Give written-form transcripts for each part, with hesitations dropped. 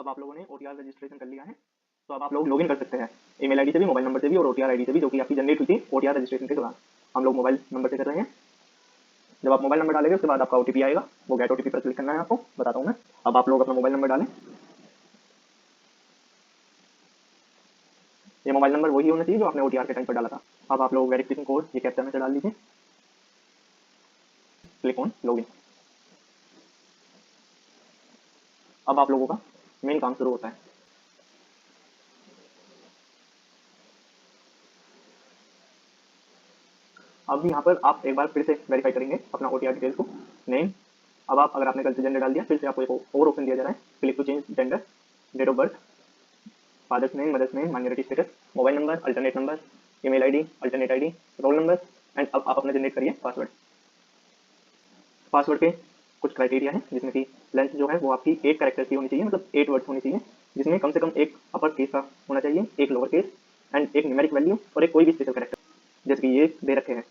अब आप लोगों ने OTR रजिस्ट्रेशन कर लिया है, तो अब आप लोग लॉगिन कर सकते हैं ईमेल आईडी से भी, मोबाइल नंबर से भी और OTR आईडी से भी, जो कि आपकी जनरेट हुई थी OTR रजिस्ट्रेशन के दौरान। हम लोग मोबाइल नंबर से कर रहे हैं। जब आप मोबाइल नंबर डालेंगे उसके बाद आपका OTP आएगा, वो गेट OTP पर क्लिक करना है आपको, बताता हूँ मैं। अब आप लोग अपना मोबाइल नंबर डालें। ये मोबाइल नंबर वही होना चाहिए जो आपने OTR के टाइम पर डाला था। अब आप लोग वेरिफिकेशन कोड ये कैप्चा में से डाल दीजिए, क्लिक ऑन लॉगिन। अब आप लोगों का मेन काम शुरू होता है। अब यहाँ पर आप एक बार फिर से वेरीफाई करेंगे अपना OTR डिटेल्स को, नेम। अब आप अगर आपने गलती जेंडर डाल दिया, फिर से आपको एक और ऑप्शन दिया जा रहा है, click to change gender, date of birth, father's name, mother's name, minority status, mobile number, alternate number, email ID, alternate ID, roll number and अब आप अपना जनरेट करिए पासवर्ड। पासवर्ड के कुछ क्राइटेरिया है, जिसमें कि लेंथ जो है वो आपकी 8 कैरेक्टर की होनी चाहिए, मतलब 8 वर्ड्स होनी चाहिए, जिसमें कम से कम एक अपर केस का होना चाहिए, एक लोअर केस एंड एक न्यूमेरिक वैल्यू और एक कोई भी स्पेशल कैरेक्टर, जैसे कि ये दे रखे हैं।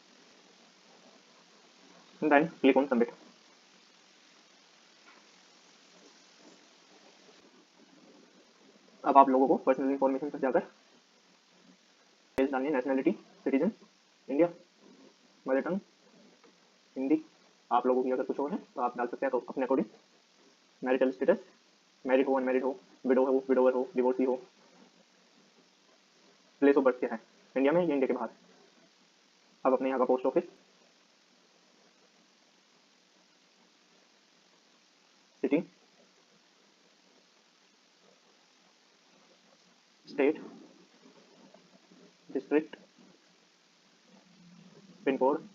Then click on submit. अब आप लोगों को पर्सनल इन्फॉर्मेशन पर जाकर डिटेल्स डालनी है, nationality citizen India, mother tongue Hindi. आप लोगों की अगर कुछ और है तो आप डाल सकते हैं तो अपने अकॉर्डिंग। मैरिटल स्टेटस, मैरिड हो, अनमैरिड हो, विडो हो, विडोवर हो, डिवोर्सी हो। प्लेस ऑफ बर्थ क्या है, इंडिया में या इंडिया के बाहर। अब अपने यहाँ का post office, city, state, district, pin code,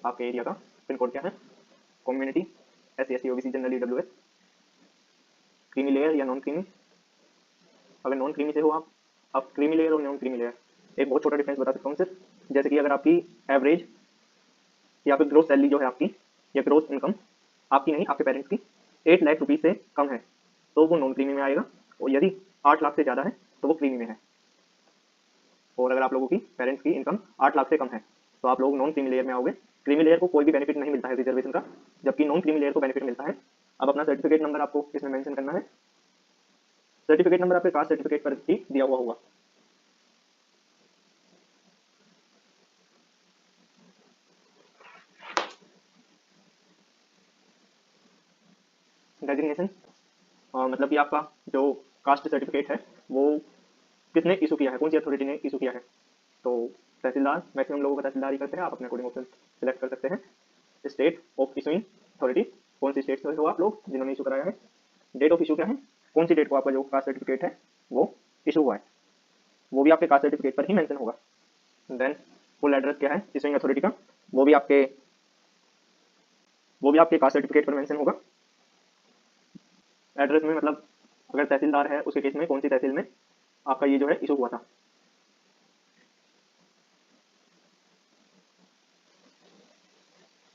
आपके एरिया का पिन कोड क्या है, community SC ST OBC general EWS, creamy layer या नॉन क्रीमी। अगर नॉन क्रीमी से हो आप क्रीमी लेयर और नॉन क्रीमी लेयर, एक बहुत छोटा डिफरेंस बता सकता हूँ सिर्फ, जैसे कि अगर आपकी एवरेज या फिर ग्रोस सैलरी जो है आपकी या ग्रोस इनकम आपकी नहीं आपके पेरेंट्स की 8 लाख रुपीज से कम है तो वो नॉन क्रीमी में आएगा, और यदि 8 लाख से ज़्यादा है तो वो क्रीमी में है। और अगर आप लोगों की पेरेंट्स की इनकम 8 लाख से कम है तो आप लोग नॉन क्रीमी लेयर में आओगे। क्रीमी लेयर को कोई भी बेनिफिट नहीं मिलता है रिजर्वेशन का, जबकि नॉन क्रीमी लेयर को बेनिफिट मिलता है। अब अपना सर्टिफिकेट नंबर आपको इसमें मेंशन करना है। सर्टिफिकेट नंबर आपके कास्ट सर्टिफिकेट पर ही दिया हुआ होगा। डेजिग्नेशन मतलब कि आपका जो कास्ट सर्टिफिकेट है वो किसने इशू किया है, कौन सी अथॉरिटी ने इशू किया है। तो तहसीलदार, मैक्सिमम लोगों का तहसीलदार ही करते हैं, आप अपने अकॉर्डिंग ऑप्शन सिलेक्ट कर सकते हैं। स्टेट ऑफ इशूइंग अथॉरिटी, कौन सी स्टेट से हो आप लोग जिन्होंने इशू कराया है। डेट ऑफ इशू क्या है, कौन सी डेट को आपका जो कास्ट सर्टिफिकेट है वो इशू हुआ है, वो भी आपके कास्ट सर्टिफिकेट पर ही मेंशन होगा। देन फुल एड्रेस क्या है इशूइंग अथॉरिटी का, वो भी आपके कास्ट सर्टिफिकेट पर मेंशन होगा। एड्रेस में मतलब अगर तहसीलदार है उसके केस में कौन सी तहसील में आपका ये जो है इशू हुआ था।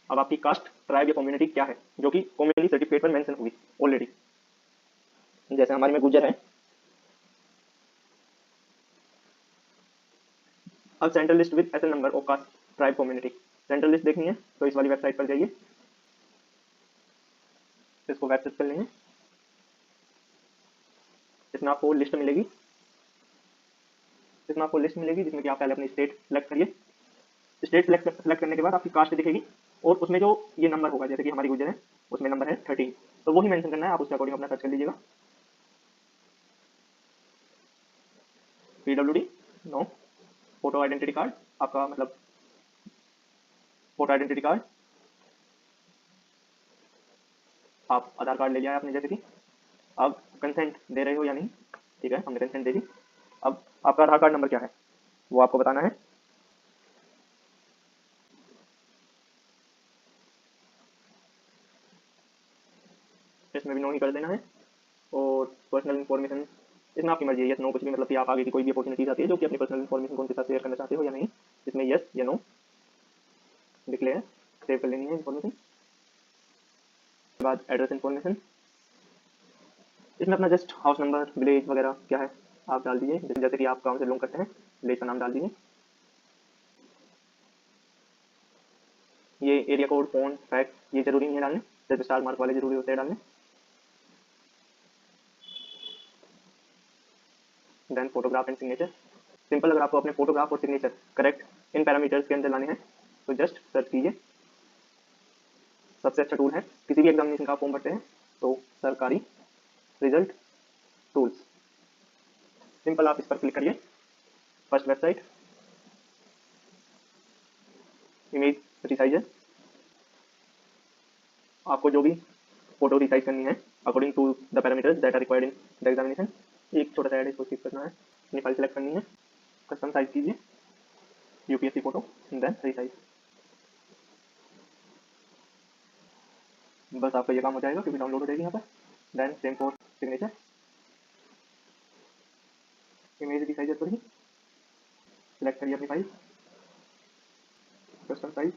अब आपकी कास्ट, ट्राइब या कम्युनिटी क्या है जो कि कम्युनिटी सर्टिफिकेट पर मेंशन हुई ऑलरेडी, जैसे हमारे में गुजर है। अब central list with SN number of caste tribe community, central list देखनी है तो इस वाली वेबसाइट पर जाइए, इसको वेबसाइट कर लेंगे। इसमें आपको लिस्ट मिलेगी, जिसमें कि आप पहले अपनी स्टेट सेलेक्ट करिए। स्टेट सेलेक्ट करने के बाद आपकी कास्ट दिखेगी और उसमें जो ये नंबर होगा, जैसे कि हमारी गुजर है उसमें नंबर है 13, तो वही मेंशन करना है। आप उसके अकॉर्डिंग अपना सर्च कर लीजिएगा। PWD no, photo identity card, आपका मतलब फोटो आइडेंटिटी कार्ड, आप आधार कार्ड ले लिया है आपने जैसे कि। अब कंसेंट दे रहे हो या नहीं, ठीक है हमने कंसेंट दे दी। अब आपका आधार कार्ड नंबर क्या है वो आपको बताना है। इसमें भी नो ही कर देना है। और पर्सनल इन्फॉर्मेशन इसमें आपकी मर्जी है, यस नो कुछ भी, मतलब कि आप आगे की कोई भी अपॉर्चुनिटीज आती है जो कि अपनी पर्सनल इन्फॉर्मेशन को उनके साथ शेयर करना चाहते हो या नहीं, इसमें यस या नो डिक्लेयर सेव कर लेनी है इन्फॉर्मेशन। बाद एड्रेस इन्फॉर्मेशन, इसमें अपना जस्ट हाउस नंबर, विलेज वगैरह क्या है आप डाल दीजिए, जैसे कि आप गाँव से बिलोंग करते हैं विलेज का नाम डाल दीजिए। ये एरिया कोड, फोन, फैक्स ये जरूरी नहीं है डालने, जैसे स्टार मार्क वाले जरूरी होते हैं डालने। Then photograph and signature. Simple, अगर आपको अपने फोटोग्राफ और सिग्नेचर करेक्ट इन पैरामीटर्स के अंदर लाने हैं तो जस्ट सर्च कीजिए, सबसे अच्छा टूल है। किसी भी एग्जामिनेशन का आप फॉर्म भरते हैं तो सरकारी रिजल्ट टूल्स, सिंपल आप इस पर क्लिक करिए। फर्स्ट वेबसाइट, इमेज रिसाइजर, आपको जो भी फोटो रिसाइज करनी है according to the parameters that are required in the examination. एक छोटा सा ऐड इसको स्किप करना है, अपनी फाइल सेलेक्ट करनी है, कस्टम साइज कीजिए, यूपीएससी फोटो, देन रिसाइज। बस आपका ये काम हो जाएगा क्योंकि डाउनलोड हो जाएगी यहाँ पर। Then same for signature, image resizer पर ही सिलेक्ट करिए अपनी file, custom size,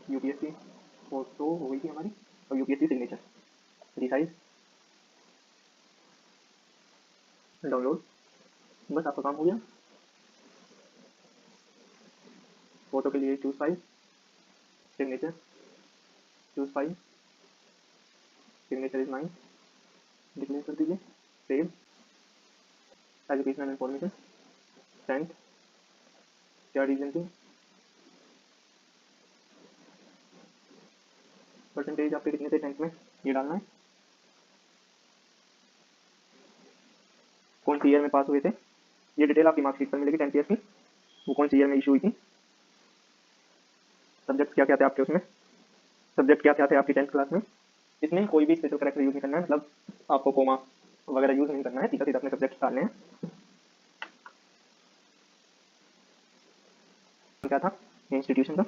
UPSC photo हो गई थी हमारी, और यूपीएससी सिग्नेचर, रिसाइज, डाउनलोड। बस आपका काम हो गया। फोटो के लिए choose file, signature, choose file, signature is mine, declare कर दीजिए, सेव, एजुकेशनल इन्फॉर्मेशन, सेंड, क्या रीजन थी, परसेंटेज आपके कितने थे 10th में ये डालना है, कौन सी ईयर में पास हुए थे, ये डिटेल आपकी मार्कशीट पर मिलेगी 10th ईयर की, वो कौन सी ईयर में इशू हुई थी, सब्जेक्ट क्या क्या थे आपके उसमें, सब्जेक्ट क्या क्या थे आपकी 10th क्लास में। इसमें कोई भी स्पेशल करेक्टर यूज नहीं करना है, मतलब आपको कोमा वगैरह यूज नहीं करना है, सीधा सीधा अपने सब्जेक्ट डालने हैं। क्या था इंस्टीट्यूशन का,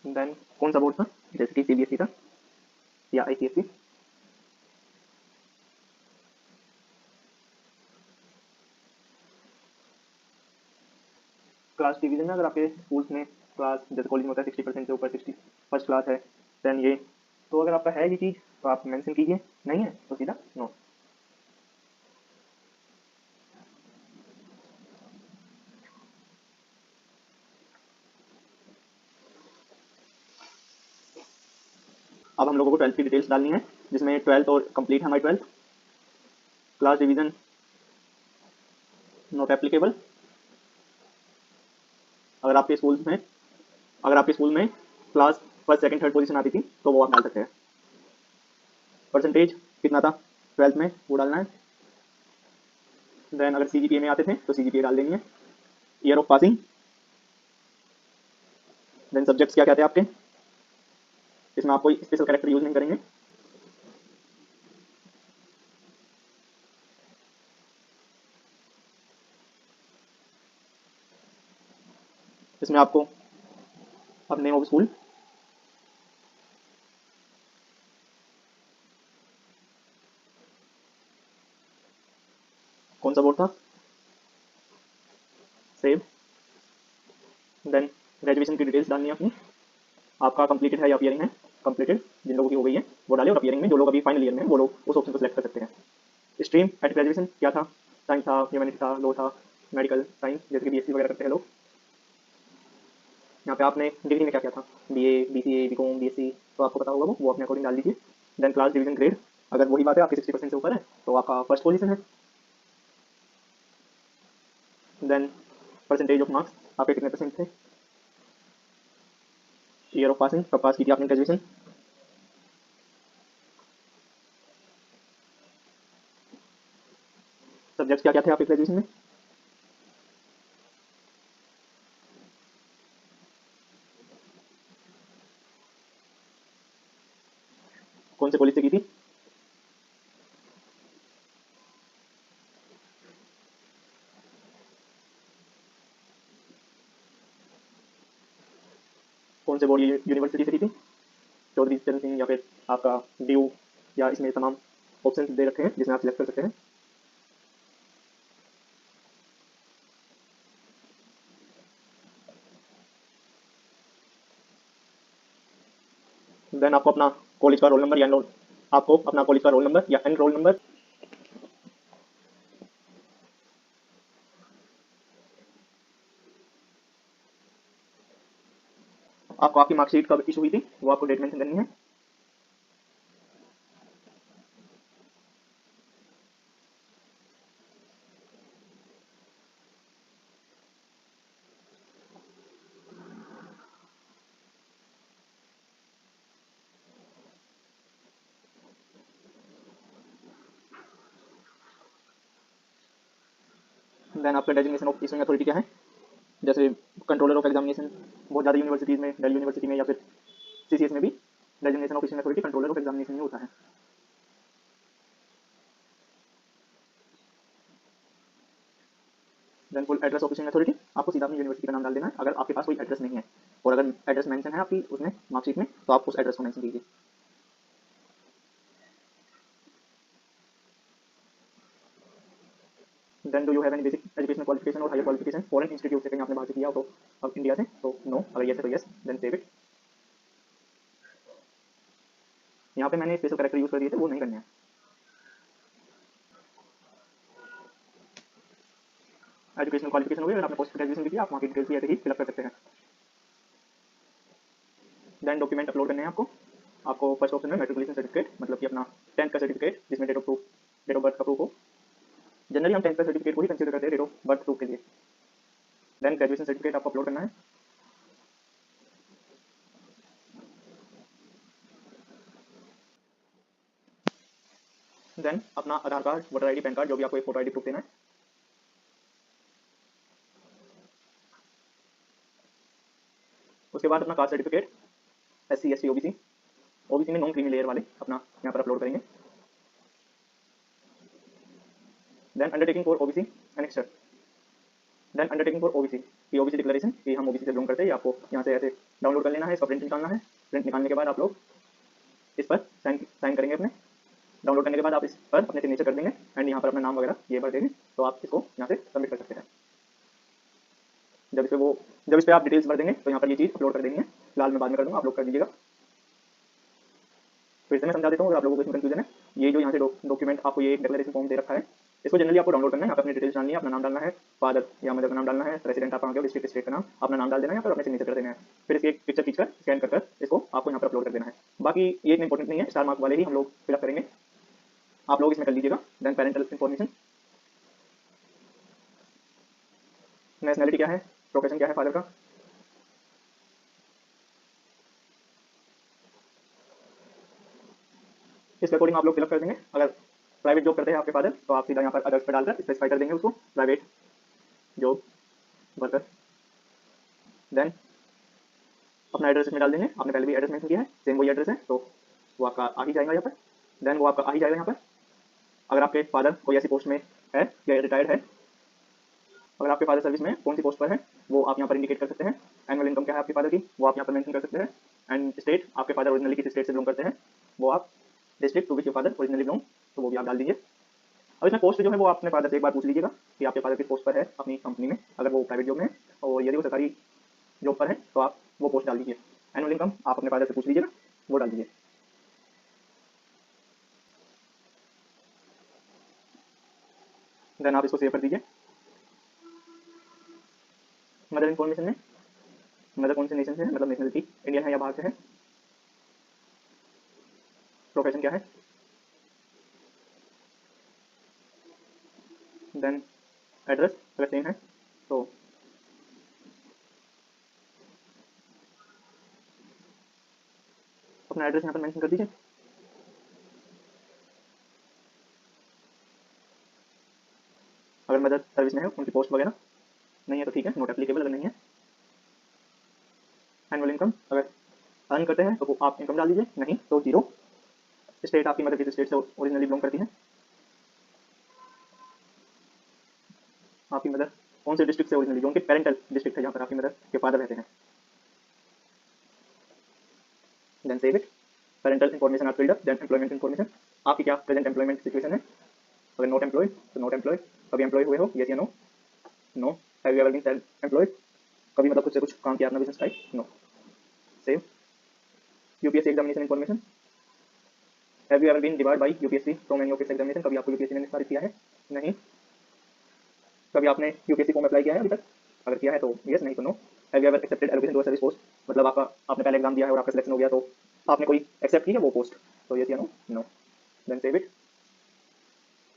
देन कौन सा बोर्ड था, जैसे कि सीबीएसई था या आईसीएसई, क्लास डिवीजन में अगर आपके स्कूल्स में क्लास जैसे कॉलेज में होता है 60% से ऊपर 60 फर्स्ट क्लास है, देन ये, तो अगर आपका है ये चीज़ तो आप मेंशन कीजिए, नहीं है तो सीधा नो। अब हम लोगों को 12th की डिटेल्स डालनी है, जिसमें 12th और कंप्लीट है हमारी 12th, class division not applicable. अगर आपके स्कूल में class first second third position आती थी तो वो आप डाल सकते हैं। परसेंटेज कितना था 12th में वो डालना है। देन अगर सीजीपीए में आते थे तो सीजीपीए डाल देनी है। Year of passing, then subjects क्या क्या थे आपके, इसमें आप कोई स्पेशल कैरेक्टर यूज नहीं करेंगे। इसमें आपको अब नेम ऑफ स्कूल, कौन सा बोर्ड था, सेव, देन ग्रेजुएशन की डिटेल्स डालनी है अपनी, आपका कंप्लीटेड है या अपियरिंग है, कंप्लीटेड जिन लोगों की हो गई है वो डाले, और अपियरिंग में जो लोग अभी फाइनल ईयर में वो लोग उस ऑप्शन को सिलेक्ट कर सकते हैं। स्ट्रीम एट ग्रेजुएशन क्या था, साइंस था, ह्यूमैनिटी था, लॉ था, मेडिकल साइंस जैसे कि बीएससी वगैरह करते हैं लोग। यहाँ पे आपने डिग्री में क्या क्या था, बीए, बीसीए, बीकॉम, बीएससी, तो आपको पता होगा वो अपने अकॉर्डिंग डाल दीजिए। देन क्लास डिवीजन ग्रेड, अगर वही बात है आपकी 60% से ऊपर है तो आपका फर्स्ट पोजीशन है। देन परसेंटेज ऑफ मार्क्स, आपके कितने परसेंट थे, ईयर ऑफ पासिंग, कब पास की थी आपने ग्रेजुएशन, सब्जेक्ट्स क्या क्या थे आपके ग्रेजुएशन में, कौन से कॉलेज से की थी, कौन से बोर्ड यूनिवर्सिटी से की थी, चौधरी चरण सिंह या फिर आपका ड्यू, या इसमें तमाम ऑप्शन दे रखे हैं जिसमें आप सिलेक्ट कर सकते हैं। देन आपको अपना कॉलेज का रोल नंबर या एनरोल, आपको अपना कॉलेज का रोल नंबर या एनरोल नंबर, आपको आपकी मार्कशीट कब इशू हुई थी वो आपको डेट मेंशन करनी है। देन आपका डेजिग्नेशन ऑफ इशूइंग अथॉरिटी क्या है, जैसे कंट्रोलर ऑफ एग्जामिनेशन, बहुत ज़्यादा यूनिवर्सिटीज़ में, दिल्ली यूनिवर्सिटी में या फिर सीसीएस में भी designation of issuing authority controller of examination में होता है। Then full address of issuing authority, आपको सीधा अपनी यूनिवर्सिटी का नाम डाल देना है अगर आपके पास कोई एड्रेस नहीं है, और अगर एड्रेस मेंशन है आपकी उसमें मार्कशीट में तो आप उस एड्रेस को मेंशन कीजिए। Then do you have any basic educational qualification और हायर क्वालिफिकेशन, फॉरेन इंस्टीट्यूट से कहीं आपने बाहर से किया हो तो, अब इंडिया से तो नो, अगर यस है तो यस, देन सेव इट। यहाँ पे मैंने स्पेशल कैरेक्टर यूज कर दिए थे, वो नहीं करने हैं। एजुकेशनल क्वालिफिकेशन हो गई, अगर आपने पोस्ट ग्रेजुएशन की आप वहाँ की डिटेल्स भी ऐसे ही फिलअप कर सकते हैं। देन डॉक्यूमेंट अपलोड करने हैं आपको फर्स्ट ऑप्शन में मेट्रिकुलेशन सर्टिफिकेट, मतलब कि अपना 10th का सर्टिफिकेट जिसमें डेट ऑफ बर्थ का प्रूफ हो। जनरली हम 10th का सर्टिफिकेट को ही कंसीडर करते हैं डेट ऑफ बर्थ प्रूफ के लिए। देन ग्रेजुएशन सर्टिफिकेट आपको अपलोड करना है। देन अपना Aadhaar card, voter ID, PAN card, जो भी आपको एक फोटो आईडी प्रूफ देना है। उसके बाद अपना caste certificate, SC ST OBC, OBC में नॉन क्रीमी लेयर वाले अपना यहाँ पर अपलोड करेंगे। Then undertaking for OBC annexure, then undertaking for OBC, ये OBC डिक्लेरेशन कि हम OBC से बिलोंग करते हैं, ये आपको यहाँ से ऐसे डाउनलोड कर लेना है, इसका प्रिंट निकालना है। प्रिंट निकालने के बाद आप लोग इस पर साइन करेंगे अपने। डाउनलोड करने के बाद आप इस पर अपने सिग्नेचर कर देंगे एंड यहाँ पर अपना नाम वगैरह ये भर देंगे, तो आप इसको यहाँ से सबमिट कर सकते हैं। जब इस पर आप डिटेल्स भर देंगे तो यहाँ पर ये चीज़ अपलोड कर देनी है। फिलहाल मैं बाद में कर दूँगा, आप लोग कर दीजिएगा। फिर से मैं समझा देता हूँ अगर आप लोगों को इसमें कंफ्यूजन है। ये जो यहाँ से डॉक्यूमेंट आपको ये एक डिक्लेरेशन फॉर्म दे रखा है, इसको जनरली आपको डाउनलोड करना है। यहाँ पर अपनी डिटेल्स डालनी है, अपना नाम डालना है, फादर या मदर का नाम डालना है, रेसिडेंट आप कहाँ के, डिस्ट्रिक्ट स्टेट का नाम, अपना नाम डाल देना है, यहाँ पर अपने सिग्नेचर कर देना है। फिर इसकी एक पिक्चर खींचकर स्कैन कर इसको आपको यहाँ पर अपलोड कर देना है। बाकी ये इतना इंपॉर्टेंट नहीं है, स्टार मार्क वाले ही हम लोग फिलअप करेंगे, आप लोग इसमें कर लीजिएगा। देन पेरेंटल इन्फॉर्मेशन, नेशनलिटी क्या है, प्रोफेशन क्या है फादर का, इसके अकॉर्डिंग आप लोग फिलअप कर देंगे। अगर प्राइवेट जॉब करते हैं आपके फादर तो आप सीधा यहाँ पर अदर्स पर डालकर स्पेसिफाई कर देंगे उसको, प्राइवेट जॉब वर्कर। देन अपना एड्रेस इसमें डाल देंगे, आपने पहले भी एड्रेस मेंशन किया है, सेम वही एड्रेस है तो वो आपका आ ही जाएगा यहाँ पर। देन वो आपका आ ही जाएगा यहाँ पर। अगर आपके फादर कोई ऐसी पोस्ट में है या रिटायर्ड है, अगर आपके फादर सर्विस में कौन सी पोस्ट पर है वो आप यहाँ पर इंडिकेट कर सकते हैं। एनुअल इनकम क्या है आपके फादर की वो आप यहाँ पर मेंशन कर सकते हैं। एंड स्टेट, आपके फादर ओरिजिनली किस स्टेट से बिलोंग करते हैं वो आप, district to which your father originally belong, तो वो भी आप डाल दीजिए। अब इसमें पोस्ट जो है वो अपने फादर से एक बार पूछ लीजिएगा कि आपके फादर किस पोस्ट पर है अपनी कंपनी में, अगर वो प्राइवेट जॉब में है, और यदि वो सरकारी जॉब पर है तो आप वो पोस्ट डाल दीजिए। एनुअल इनकम आप अपने फादर से पूछ लीजिएगा, वो डाल दीजिए। देन आप इसको सेव कर दीजिए। मदर इन्फॉर्मेशन में मदर कौन से नेशन से है, मतलब नेशनलिटी इंडियन है या बाहर से है, प्रोफेशन क्या है, देन एड्रेस अगर सेम है तो अपना एड्रेस यहाँ पर मेंशन कर दीजिए। अगर मदर सर्विस में है उनकी पोस्ट वगैरह नहीं है तो ठीक है, नोट एप्लीकेबल अगर नहीं है। एनुअल इनकम अगर अर्न करते हैं तो वो आप इनकम डाल दीजिए, नहीं तो जीरो। स्टेट आपकी मदर किस स्टेट से ओरिजिनली बिलोंग करती है, आपकी मदर कौन से डिस्ट्रिक्ट से ओरिजिनली, जो उनके पेरेंटल डिस्ट्रिक्ट है जहाँ पर आपकी मदर के फादर रहते हैं। Then save it. Parental information आप filled up. Then employment information, आपकी क्या प्रेजेंट एम्प्लॉयमेंट सिचुएशन है, अगर नॉट एम्प्लॉयड तो नॉट एम्प्लॉयड, कभी एम्प्लॉय हुए हो यस या no, no. Have you ever been self employed, कभी मतलब खुद से कुछ काम किया अपना business type, no, save. UPSC examination information, have you ever been debarred by UPSC from any of its examination, कभी आपको यूपीएससी ने निष्कासित किया है, नहीं। कभी आपने यूपीएससी फॉर्म अप्लाई किया है अभी तक, अगर किया है तो यस, नहीं तो no. Have you ever accepted allocation to a service post, मतलब आपने एग्जाम दिया है और आपका सिलेक्शन हो गया, तो आपने कोई एक्सेप्ट की है वो पोस्ट, तो यस या no, no, then save it.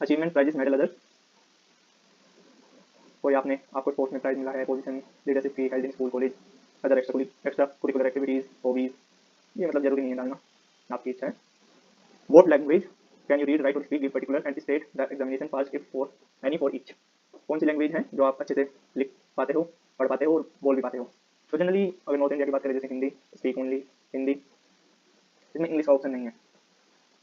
Achievement, prizes, medal, other, कोई आपको स्पोर्ट्स में प्राइज मिला है, पोजीशन, लीडरशिप की, health in school college, other extra curricular activities, hobbies, ये मतलब जरूरी नहीं है डालना, आपकी इच्छा है। What language can you read, write और speak, give particular and state the examination pass if for any for each. कौन सी लैंग्वेज है जो आप अच्छे से लिख पाते हो, पढ़ पाते हो और बोल भी पाते हो। तो जनरली अगर नॉर्थ इंडिया की बात करें जैसे हिंदी, स्पीक ओनली हिंदी, इसमें इंग्लिश का ऑप्शन नहीं है।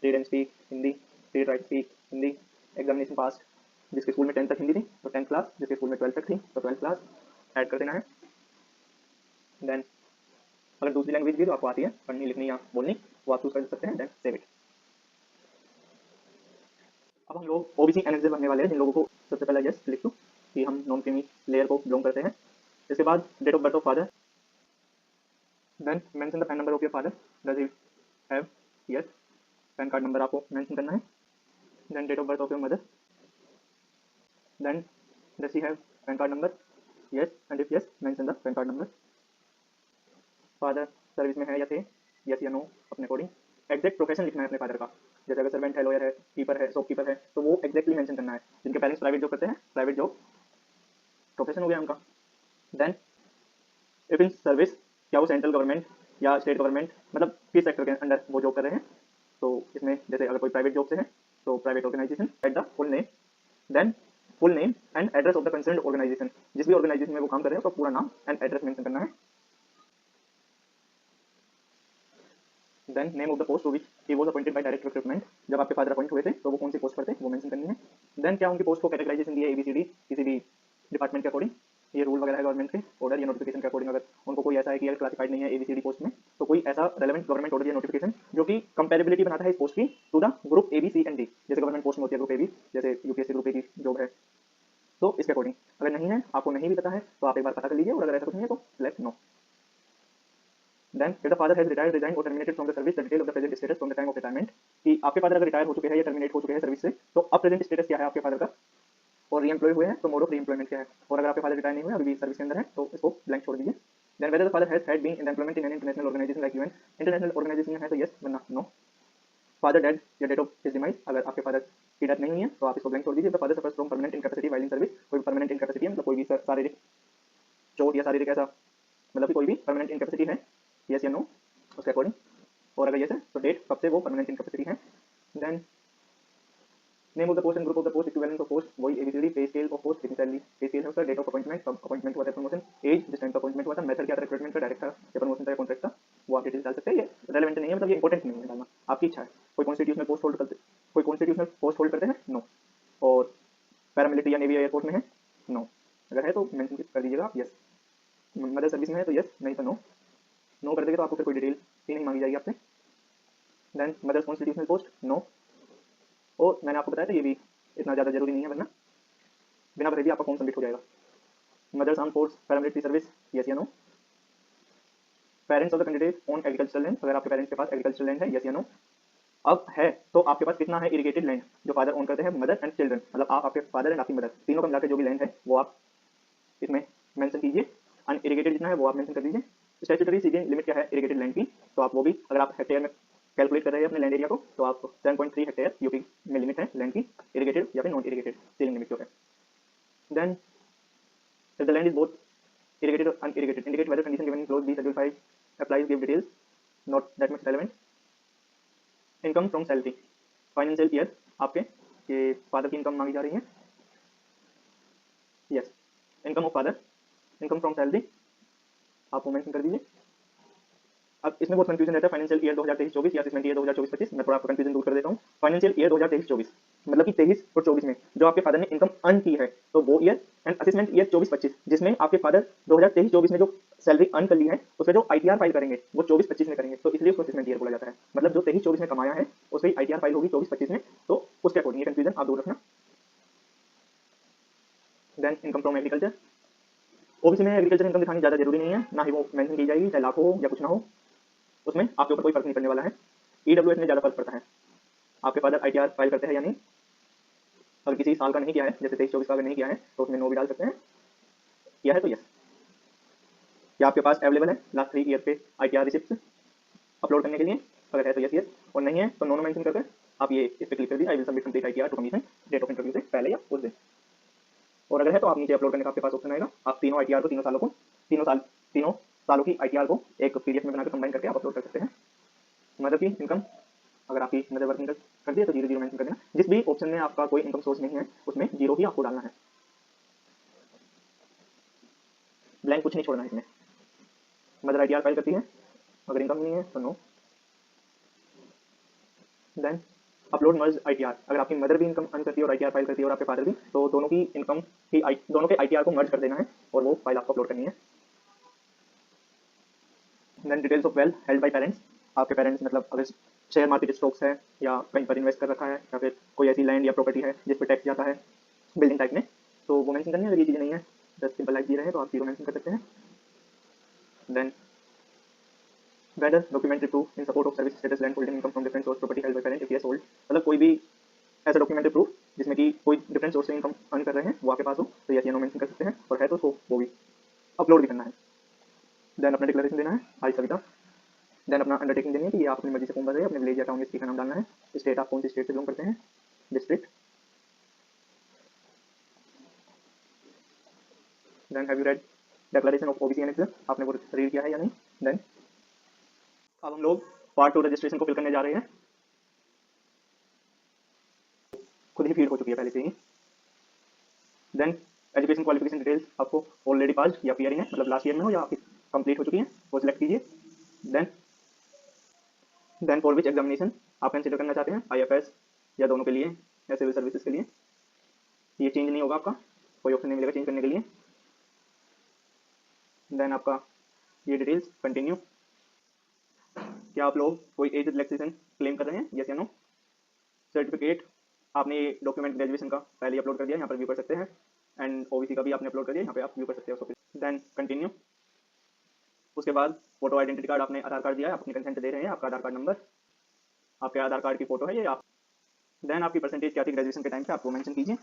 Read and speak Hindi, read write speak Hindi, examination पास जिसके स्कूल में 10th तक हिंदी थी तो 10th क्लास, जिसके स्कूल में 12th तक थी तो 12th क्लास ऐड कर देना है। देन अगर दूसरी लैंग्वेज भी तो आपको आती है पढ़नी लिखनी या बोलनी, वो आप चूज कर सकते हैं, देन सेव इट। अब हम लोग ओबीसी एनएसजे बनने वाले हैं, जिन लोगों को सबसे पहले यस लिख दो कि हम नॉन क्रीमी लेयर को बिलोंग करते हैं। इसके बाद date of birth of father, then mention the PAN number of your father, does he have, yes, PAN card number आपको मेंशन करना है। Then date of birth of your mother, then does he have PAN card number, yes, and if yes mention the PAN card number. Father service में है या थे, yes या no अपने according. Exact profession लिखना है अपने फादर का, जैसे अगर सर्वेंट है, लॉयर है, कीपर है, शॉपकीपर है, तो वो एग्जैक्टली मेंशन करना है। जिनके पेरेंट्स प्राइवेट जॉब करते हैं, प्राइवेट जॉब प्रोफेशन हो गया उनका। देन इफ इन सर्विस, क्या वो सेंट्रल गवर्नमेंट या स्टेट गवर्नमेंट, मतलब किस सेक्टर के अंडर वो जॉब कर रहे हैं। तो इसमें जैसे अगर कोई प्राइवेट जॉब से है तो private organisation, at the full name, then full name and address of the concerned organisation, जिस भी ऑर्गेनाइजेशन में वो काम कर रहे हैं उसका पूरा नाम एंड एड्रेस मेंशन करना है। Then name of the post to which he was appointed by direct recruitment, जब आपके फादर अपॉइंट हुए थे तो वो कौन सी पोस्ट पर थे वो मेंशन करनी है। देन क्या उनकी पोस्ट को कैटेगराइजेशन दी है एबीसीडी किसी भी डिपार्टमेंट के अकॉर्डिंग, ये रूल वगैरह है गवर्नमेंट के ऑर्डर या नोटिफिकेशन के अकॉर्डिंग। अगर उनको कोई ऐसा है कि ये क्लासिफाइड नहीं है एबीसीडी पोस्ट में, तो कोई ऐसा रेलेवेंट गवर्नमेंट ऑर्डर या नोटिफिकेशन जो कि कंपेरेबिलिटी बनाता है इस पोस्ट की to the group A B C and D, जैसे गवर्नमेंट पोस्ट में होती है ग्रुप एबी, जैसे यूपीएससी ग्रुप ए की जॉब है, तो इसके अकॉर्डिंग। अगर नहीं है, आपको नहीं भी पता है तो आप एक बार पता कर लीजिए, और अगर ऐसा कुछ नहीं है तो select no. Then if the father has retired, resigned or terminated from the service, the detail of the present status from the time of retirement, कि आपके फादर अगर रिटायर हो चुके हैं या टर्मिनेट हो चुके हैं सर्विस से, तो अब प्रेजेंट स्टेटस क्या है आपके फादर का, और री एम्प्लॉय हुए हैं तो मोड ऑफ री एम्प्लॉयमेंट क्या है, और अगर आपके फादर रिटायर नहीं हुए अभी भी सर्विस के अंदर है तो इसको ब्लैंक छोड़ दीजिए। Then whether the father has had been in employment in an international organization like UN, international organisation है तो यस, वरना नो। फादर डेड या डेट ऑफ हिज डिमाइज, अगर आपके फादर की डेथ नहीं हुई है तो आप इसको ब्लैंक छोड़ दीजिए। The father suffers from permanent incapacity while in service, कोई परमानेंट इनकैपेसिटी है मतलब कोई भी शारीरिक चोट या शारीरिक ऐसा, मतलब कि कोई भी परमानेंट इनकैपेसिटी है, यस या नो उसके अकॉर्डिंग, और अगर यस है तो डेट कब से वो परमानेंट इनकैपेसिटी है। Then name of the post and group of the post, equivalent of post, वही A B C D, pay scale of post, कितनी सैलरी, पे स्केल है उसका, डेट ऑफ अपॉइंटमेंट, कब अपॉइंटमेंट हुआ था, प्रमोशन, एज जिस टाइम पर अपॉइंटमेंट हुआ था, मेथड क्या था रिक्रूटमेंट का, डायरेक्ट था या प्रमोशन था या कॉन्ट्रैक्ट था, वो आप डिटेल्स डाल सकते हैं। ये रेलेवेंट नहीं है, मतलब ये इंपॉर्टेंट नहीं है डालना, आपकी इच्छा है। कोई कॉन्स्टिट्यूशनल पोस्ट होल्ड करते, कोई कॉन्स्टिट्यूशनल पोस्ट होल्ड करते हैं, नो, और पैरामिलिट्री या नेवी या एयरफोर्स में है, नो, अगर है तो मेंशन कर दीजिएगा आप यस। मदर सर्विस में है तो यस, नहीं तो नो। नो कर देंगे तो आपको फिर कोई डिटेल ही नहीं मांगी जाएगी आपसे। Then mother's constitutional post, no, और मैंने आपको बताया था ये भी इतना ज़्यादा जरूरी नहीं है, वरना बिना बताए भी आपका फॉर्म सबमिट हो जाएगा। Mothers arm force paramilitary service, yes या no. Parents of the candidate on agricultural land, अगर आपके पेरेंट्स के पास एग्रीकल्चरल लैंड है, यस या नो। अब है तो आपके पास कितना है इरिगेटेड लैंड जो फादर ओन करते हैं, मदर एंड चिल्ड्रन, मतलब आप, आपके फादर एंड आपकी मदर, तीनों का मिलाकर जो भी लैंड है वो आप इसमें मेंशन कीजिए। अनइरिगेटेड जितना है वो आप मेंशन कर दीजिए। स्टैट्यूटरी सीलिंग लिमिट क्या है इरिगेटेड लैंड की, तो आप वो भी, अगर आप हेक्टेयर में कैलकुलेट कर रहे हैं अपने लैंड एरिया को, तो आप 7.3 हेक्टेयर यूपी में लिमिट है लैंड की, इरिगेटेड या फिर नॉन इरिगेटेड सीलिंग लिमिट जो है। Then if the land is both irrigated or unirrigated, indicate whether condition given in clause B schedule 5 applies, give details, not that much relevant. Income from salary, financial year आपके ये father की income मांगी जा रही है, yes, income of father, income from salary आप mention कर दीजिए। अब इसमें बहुत कंफ्यूजन रहता है फाइनेंशियल ईयर 2023-24 या असेसमेंट ईयर 2024-25, मैं थोड़ा आपको कंफ्यूजन दूर कर देता हूँ। फाइनेंशियल ईयर 2023-24 मतलब कि 23 और 24 में जो आपके फादर ने इनकम अर्न की है तो वो ईयर, एंड असेसमेंट ईयर 24-25 जिसमें आपके फादर 2023-24 में जो सैलरी अर्न कर ली है उसका जो आईटीआर फाइल करेंगे वो 24-25 में करेंगे, तो इसलिए उसको असेसमेंट ईयर बोला जाता है। मतलब जो 23-24 में कमाया है उसकी आईटीआर फाइल होगी 24-25 में, तो उसके अकॉर्डिंग ये कंफ्यूजन आप दूर रखना। Then income from agriculture, OBC में एग्रीकल्चर इनकम दिखानी ज़्यादा जरूरी नहीं है, ना ही वो मेंशन की जाएगी, चाहे लाख हो या कुछ ना हो, उसमें आपके ऊपर कोई फर्क नहीं पड़ने वाला है। ईडब्ल्यूएस में ज़्यादा फर्क पड़ता है, आपके फादर आईटीआर फाइल करते हैं या नहीं, अगर किसी साल का नहीं किया है, जैसे 23-24 का अगर नहीं किया है तो उसमें नो भी डाल सकते हैं, किया है तो यस। क्या आपके पास अवेलेबल है लास्ट 3 ईयर पे आईटीआर रिसिप्ट, अपलोड करने के लिए, अगर है तो यस यस, और नहीं है तो नो नो मेंशन करके आप ये इस पर क्लिक कर दीजिए, I will submit complete ITR to commission date of interview से पहले या उस दिन। और अगर है तो आप नीचे अपलोड करने का आपके पास ऑप्शन आएगा, आप तीनों ITR को तीनों सालों की ITR को एक PDF में बनाकर कंबाइन करके आप अपलोड कर सकते हैं। मदर की इनकम, अगर आपकी मदर वर्किंग कर दिए तो 0 0 मेंशन कर देना। जिस भी ऑप्शन में आपका कोई इनकम सोर्स नहीं है उसमें 0 ही आपको डालना है, ब्लैंक कुछ नहीं छोड़ना है इसमें। मदर ITR फाइल करती है, अगर इनकम नहीं है तो नो। देन अपलोड मर्ज ITR, अगर आपकी मदर भी इनकम अर्न करती है और ITR फाइल करती है और आपके फादर भी, तो दोनों की इनकम की दोनों के ITR को मर्ज कर देना है और वो फाइल आपको अपलोड करनी है। Then details of wealth held by parents, आपके पेरेंट्स मतलब अगर शेयर मार्केट स्टॉक्स है या कहीं पर इन्वेस्ट कर रखा है या फिर कोई ऐसी लैंड या प्रॉपर्टी है जिस पर टैक्स जाता है बिल्डिंग टाइप में, तो वो मेंशन करनी है। अगर ये चीज़ नहीं है, जस्ट सिंपल लाइक दे रहे हैं तो आप 0 मेंशन कर सकते हैं। Then whether documentary proof in support of service status land holding income from different source property held by parent if yes hold, मतलब कोई भी ऐसा डॉक्यूमेंट्री प्रूफ जिसमें कि कोई डिफरेंट सोर्स से इनकम अर्न कर रहे हैं वो आपके पास हो तो यस या नो मेंशन कर सकते हैं, और है तो वो भी अपलोड भी करना है। देन अपना डिक्लेरेशन देना है, आई सविता। देन अपना अंडरटेकिंग देनी है कि ये आप अपनी मर्जी से फॉर्म भर रहे हैं, अपने विलेज या टाउन का नाम डालना है, स्टेट आप कौन सी स्टेट से बिलोंग करते हैं, district. Then have you read declaration of OBC annexure, आपने वो रीड किया है या नहीं। देन अब हम लोग पार्ट 2 रजिस्ट्रेशन को फिल करने जा रहे हैं, खुद ही फीड हो चुकी है पहले से ही। देन एजुकेशन क्वालिफिकेशन डिटेल्स आपको ऑलरेडी पास या पीआर है, मतलब लास्ट ईयर में हो या आपकी कंप्लीट हो चुकी है, वो सिलेक्ट कीजिए। देन फॉर विच एग्जामिनेशन आप कंसिडर करना चाहते हैं, IFS या दोनों के लिए या सिविल सर्विसेज के लिए, ये चेंज नहीं होगा, आपका कोई ऑप्शन नहीं मिलेगा चेंज करने के लिए। देन आपका ये डिटेल्स कंटिन्यू, क्या आप लोग कोई एज रिलैक्सेशन क्लेम कर रहे हैं, यस या नो। सर्टिफिकेट आपने ये डॉक्यूमेंट ग्रेजुएशन का पहले अपलोड कर दिया, यहाँ पर व्यू कर सकते हैं, एंड OBC का भी आपने अपलोड कर दिया, यहाँ पे आप व्यू कर सकते हो। देन कंटिन्यू, उसके बाद फोटो आइडेंटिटी कार्ड, आपने आधार कार्ड दिया है, आप अपनी कंसेंट दे रहे हैं, आपका आधार कार्ड नंबर, आपके आधार कार्ड की फोटो है ये आप। देन आपकी परसेंटेज क्या थी ग्रेजुएशन के टाइम पे, आपको मेंशन कीजिए।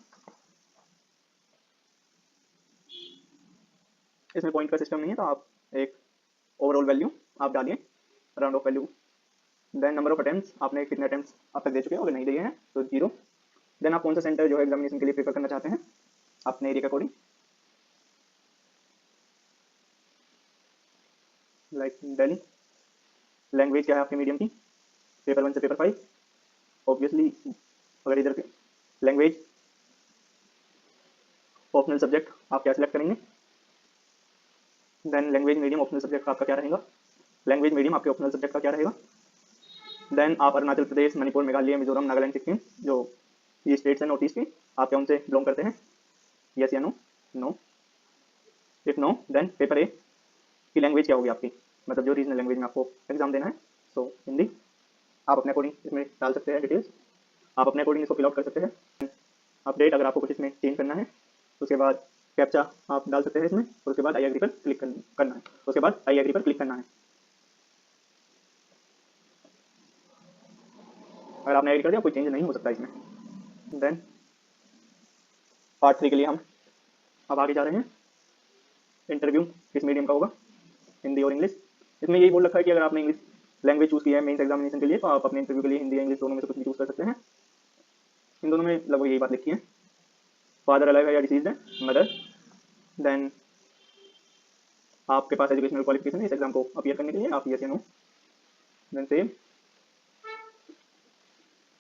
इसमें पॉइंट का सिस्टम नहीं है तो आप एक ओवरऑल वैल्यू आप डालिए, round off value. Then number of attempts, आपने कितने अटेम्प्ट्स अब तक दे चुके हो, अगर नहीं दिए हैं तो 0। देन आप कौन सा सेंटर जो है एग्जामिनेशन के लिए प्रेफर करना चाहते हैं अपने एरिया के अकॉर्डिंग, लाइक दिल्ली। लैंग्वेज क्या है आपके मीडियम की, पेपर 1 से पेपर 5, ऑब्वियसली अगर इधर लैंग्वेज ऑप्शनल सब्जेक्ट आप क्या सिलेक्ट करेंगे। Then language medium optional subject आपका क्या रहेगा, लैंग्वेज मीडियम आपके ऑप्शनल सब्जेक्ट का क्या रहेगा। देन आप अरुणाचल प्रदेश, मणिपुर, मेघालय, मिजोरम, नागालैंड, सिक्किम, जो ये स्टेट्स हैं नॉर्थ ईस्ट की, आप क्या उनसे बिलोंग करते हैं, यस या no. No, if no then paper A की लैंग्वेज क्या होगी आपकी, मतलब जो रीजनल लैंग्वेज में आपको एग्जाम देना है, सो हिंदी। आप अपने अकॉर्डिंग इसमें डाल सकते हैं डिटेल्स, आप अपने अकॉर्डिंग इसको फिल आउट कर सकते हैं। अपडेट अगर आपको कुछ इसमें चेंज करना है, उसके बाद कैप्चा आप डाल सकते हैं इसमें, और उसके बाद आई एग्री पर क्लिक करना है, उसके बाद आई एग्री पर क्लिक करना है। अगर आपने एग्री कर दिया कोई चेंज नहीं हो सकता इसमें। देन पार्ट 3 के लिए हम अब आगे जा रहे हैं। इंटरव्यू किस मीडियम का होगा, हिंदी और इंग्लिश। इसमें यही बोल रखा है कि अगर आपने इंग्लिश लैंग्वेज चूज किया है मेंस एग्जामिनेशन के लिए तो आप अपने इंटरव्यू के लिए हिंदी या इंग्लिश दोनों में से कुछ भी चूज कर सकते हैं। इन दोनों में लगभग यही बात लिखी है, फादर अलाइव है या डिसीज्ड है, मदर। देन आपके पास एजुकेशनल क्वालिफिकेशन है इस एग्जाम को अपीयर करने के लिए, आप यस या नो। देन सेम,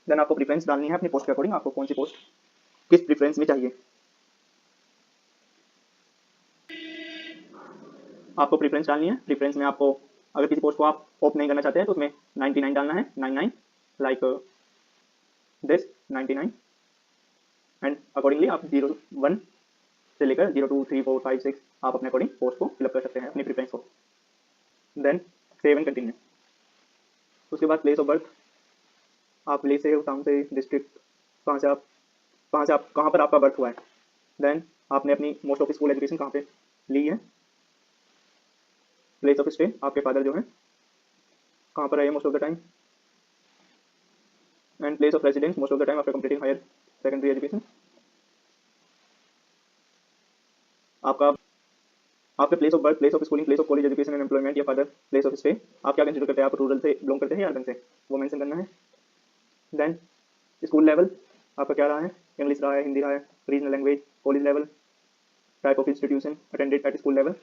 देन आपको प्रेफरेंस डालनी है अपनी पोस्ट के अकॉर्डिंग, आपको कौन सी पोस्ट किस प्रेफरेंस में चाहिए। आपको प्रेफरेंस डालनी है, प्रेफरेंस में आपको अगर किसी पोस्ट को आप ऑप नहीं करना चाहते हैं तो उसमें 99 डालना है, 99 लाइक दिस 99, एंड अकॉर्डिंगली आप 01 से लेकर 02 3 4 5 6 आप अपने अकॉर्डिंग पोस्ट को फिलअप कर सकते हैं अपनी प्रेफरेंस को। देन सेव एंड कंटिन्यू, उसके बाद प्लेस ऑफ बर्थ, आप विलेज से, टाउन से, डिस्ट्रिक्ट, कहाँ पर आपका बर्थ हुआ है। देन आपने अपनी मोस्ट ऑफ स्कूल एजुकेशन कहाँ पे ली है। प्लेस ऑफ स्टे, आपके फादर जो है कहाँ पर रहे most of the time, and place of residence most of the time after completing higher secondary education. आपका आपके place of birth, place of schooling, place of college education and employment या further place of stay, आप क्या consider करते हैं, आप rural से belong करते हैं या अर्बन से, वो मेंशन करना है। देन स्कूल लेवल आपका क्या रहा है, इंग्लिश रहा है, हिंदी रहा है, regional language, college level, type of institution attended at school level,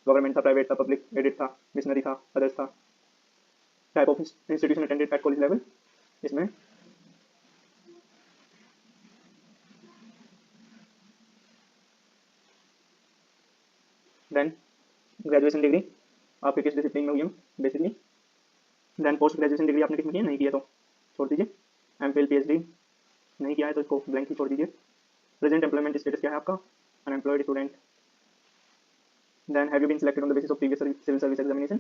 government था, प्राइवेट था, पब्लिक एडेड था, मिशनरी था, अदर्स था, type of institution attended at college level, इसमें देन ग्रेजुएशन डिग्री आपके किस डिसिप्लिन में हुई हो basically, then post graduation degree आपने किसमें की है, नहीं किया तो छोड़ दीजिए, एमफिल पीएचडी नहीं किया है तो इसको ब्लैंक ही छोड़ दीजिए। प्रेजेंट एम्प्लॉयमेंट स्टेटस क्या है आपका, unemployed student. Then have you been selected on the basis of previous civil service examination,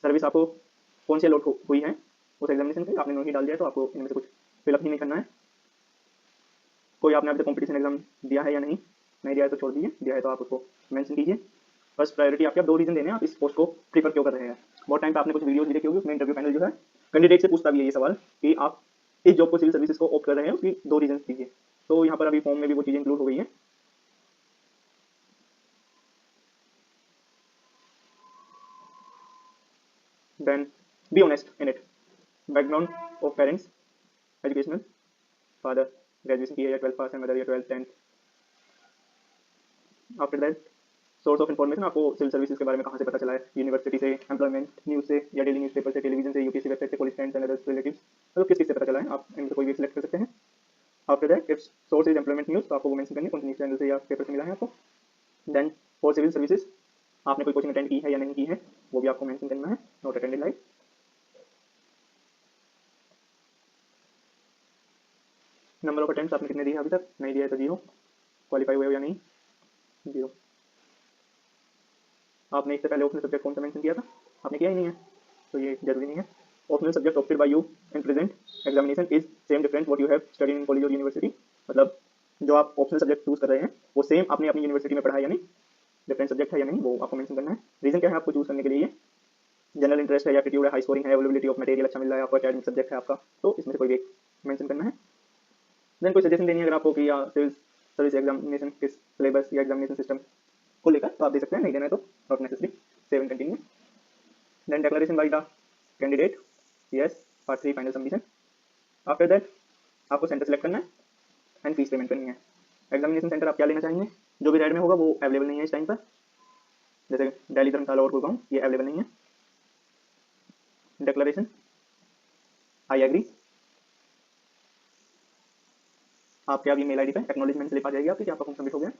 service आपको कौन सी अलॉट हुई है उस एग्जामिनेशन की, आपने नहीं डाल दिया तो आपको इनमें से कुछ फिलअप ही नहीं करना है। कोई आपने अभी तक कॉम्पिटिशन एग्जाम दिया है या नहीं, नहीं दिया है तो छोड़ दीजिए, दिया है तो आप उसको मेंशन कीजिए। फर्स्ट प्रायोरिटी आपके, आप 2 रीजन देने हैं आप इस पोस्ट को प्रीफर क्यों कर रहे हैं। बहुत टाइम पे आपने कुछ वीडियोस भी देखी होगी, उसमें इंटरव्यू पैनल जो है कैंडिडेट से पूछता भी है ये सवाल कि आप इस जॉब को सिविल सर्विसेज को ऑप्ट कर रहे हैं, उसकी 2 रीजन दीजिए। तो यहाँ पर अभी फॉर्म में भी वो चीज़ें इंक्लूड हो गई हैं। Then be honest in it, background of parents educational, father graduation किया या 12 पास है, मदर या 12th 10th। After that source of information, आपको सिविल सर्विसेज के बारे में कहाँ से पता चला है, यूनिवर्सिटी से, एम्प्लॉयमेंट न्यूज़ से या डेली न्यूज़पेपर से, टेलीविजन से, यूपीएससी वेबसाइट से, college friends and others relatives, मतलब किस किस से पता चला है, आप इनमें से कोई भी सिलेक्ट कर सकते हैं। After that if source is employment news, तो आपको वो मेंशन करनी है कौन सी न्यूज़ चैनल से या पेपर से मिला है आपको। देन फॉर सिविल सर्विसेज आपने कोई कोचिंग अटेंड की है या नहीं की है, वो भी आपको मेंशन करना है, not attended like. Number of attempts आपने कितने दिए अभी तक, नहीं दिया है तो 0, क्वालिफाई हुए हो या नहीं, 0। आपने इससे पहले ऑप्शनल सब्जेक्ट कौन सा मेंशन किया था, आपने किया ही नहीं है तो ये जरूरी नहीं है। Optional subject opted by you in present examination is same different what you have studied in college और यूनिवर्सिटी, मतलब जो आप ऑप्शनल सब्जेक्ट चूज कर रहे हैं वो सेम आपने अपनी यूनिवर्सिटी में पढ़ा है या नहीं, डिफरेंट सब्जेक्ट है या नहीं, वो आपको मेंशन करना है। रीजन क्या है आपको चूज करने के लिए, जनरल इंटरेस्ट है या एप्टीट्यूड है, हाई स्कोरिंग है, अवेलेबिलिटी ऑफ मटेरियल अच्छा मिल रहा है आपको, एकेडमिक सब्जेक्ट है आपका, तो इसमें से कोई एक मेंशन करना है। देन कोई सजेशन देनी है अगर आपको कि या सिविल सर्विस एग्जामिनेशन किस सिलेबस या एग्जामिनेशन सिस्टम को लेकर, तो आप दे सकते हैं, नहीं देना है तो not necessary, save and continue. Then declaration by the candidate, yes, part 3 final submission. After that आपको सेंटर सेलेक्ट करना है एंड फीस पेमेंट करनी है। एग्जामिनेशन सेंटर आप क्या लेना चाहेंगे, जो भी रेड में होगा वो अवेलेबल नहीं है इस टाइम पर, जैसे दिल्ली, धर्मशाला और गुड़गांव, ये अवेलेबल नहीं है। डिक्लेरेशन आई एग्री, आपके अब ईमेल आईडी पे एक्नॉलेजमेंट स्लिप आ जाएगी आपकी कि आपका फॉर्म सबमिट हो गया।